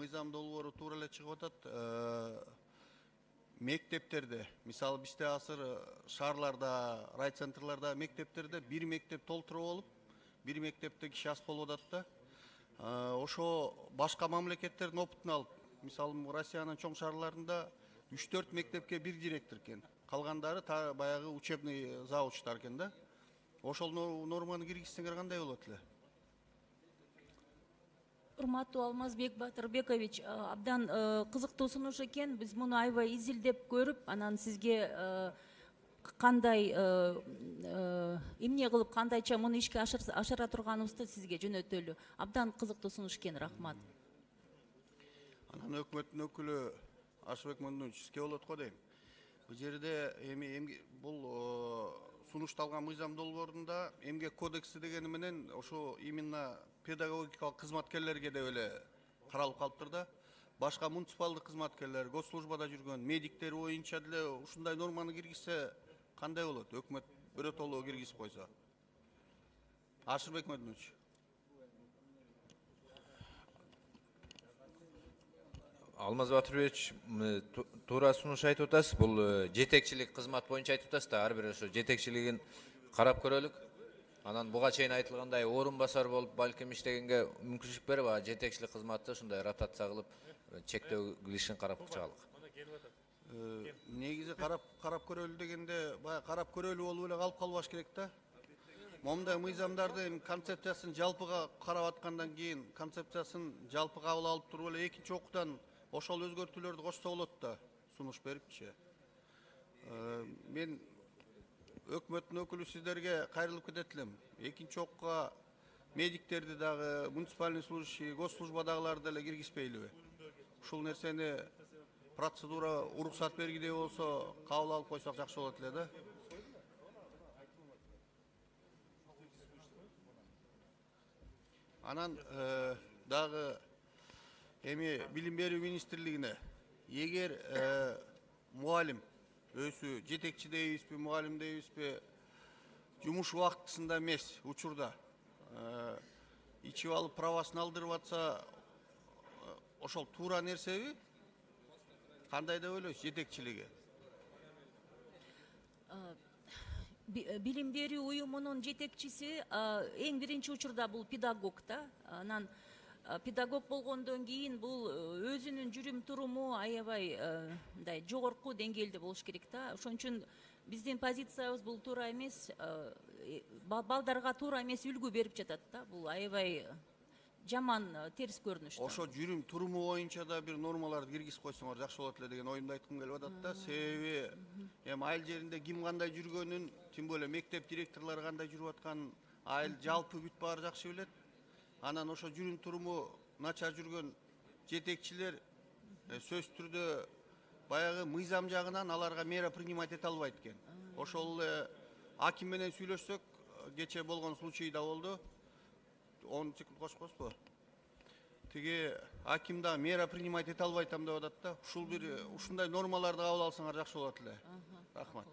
мыйзам долбоору туура эле чыгып атат. Мектептерде, мисалы бизде азыр шаарларда, райцентрларда, мектептерде бир мектеп толтуруп алып, бир мектепте киши аз болуп атат да. Ошо башка мамлекеттердин опытын алып, мисалы Россиянын чоң шаарларында 3-4 мектепке бир директор экен. Калгандары баягы учебный завучтар экен да. Ошол норманы киргизсеңер кандай болот эле? Урматтуу Алмазбек Батырбекович, абдан кызыктуу сунуш экен. Биз муну аябай изилдеп көрүп, анан сизге кандай эмне кылып, кандайча муну ишке ашыра турганыбызды сизге жөнөтөлү. Абдан кызыктуу сунуш экен, рахмат. Анан өкмөттүн өкүлү Ашыбек Мамдунович, сизге болот го дейм. Бул жерде бул сунушталган мыйзам долбоорунда эмгек кодекси дегени менен ошо именно педагогикалык кызматкерлерге деп эле каралып калыптыр да. Башка муниципалдык кызматкерлер, госслужбада жүргөн медиктер боюнча деле ушундай норманы киргизсе кандай болот? Өкмөт биротоло киргизип койсо. Ашырбек Мамдунович. Алмаз Батырбекович, туура сунуш айтып атасыз. Бул жетекчилик кызмат боюнча айтып атасыз да, ар бир ошо жетекчилигин карап көрөлүк. Анан буга чейин айтылгандай орун басар болуп балким иштегенге мүмкүнчүлүк берип, жетекчилик кызматты ушундай ротация кылып чектөө кылышын карап чыгалык. Негизи карап көрөлү дегенде, баягы карап көрөлү болуп эле калып калбаш керек да. Момундай мыйзамдардын концепциясын жалпыга карап аткандан кийин, концепциясын жалпы кабыл алып туруп эле экинчи окуудан ошол өзгөртүүлөрдү кошсо болот да, сунуш берипчи. Мен өкмөттүн өкүлү сиздерге кайрылып кетет элем. Экинчи окууга медиктерди дагы, муниципальный служащий, госслужбадагыларды деле киргизпейлиби? Ушул нерсени процедура уруксат бергидей болсо кабыл алып койсок жакшы болот эле да. Анан дагы билим берүү министрлигине эгер мугалим өзү жетекчи дейбизби, мугалим дейбизби, жумуш убактысында эмес учурда ичип алып правасын алдырып атса, ошол туура нерсеби? Кандай деп ойлойсуз жетекчилиги? Билим берүү уюмунун жетекчиси эң биринчи учурда бул педагог да. Анан педагог болгондон кийин бул өзүнүн жүрүм туруму аябай мындай жогорку деңгээлде болуш керек да. Ошон үчүн биздин позициябыз бул туура эмес, балдарга туура эмес үлгү берип жатат да. Бул аябай жаман терс көрүнүш. Ошо жүрүм туруму боюнча да бир нормаларды киргизип койсоңор жакшы болот эле деген оюмду айткым келип атат да. Себеби айыл жеринде ким кандай жүргөнүн, тем более мектеп директорлору кандай жүрүп атканын айыл жалпы бүт баары жакшы билет. Анан ошо жүрүм туруму начар жүргөн жетекчилер сөзсүз түрдө баягы мыйзам жагынан аларга мера принимать эте албайт экен. Ошол эле аким менен сүйлөшсөк, кече болгон случай да болду. 10 секунд кошуп коесузбу? Тиги аким да мера принимать эте албайтам деп атат да. Ушул бир ушундай нормаларды кабыл алсаңар жакшы болот эле. Рахмат.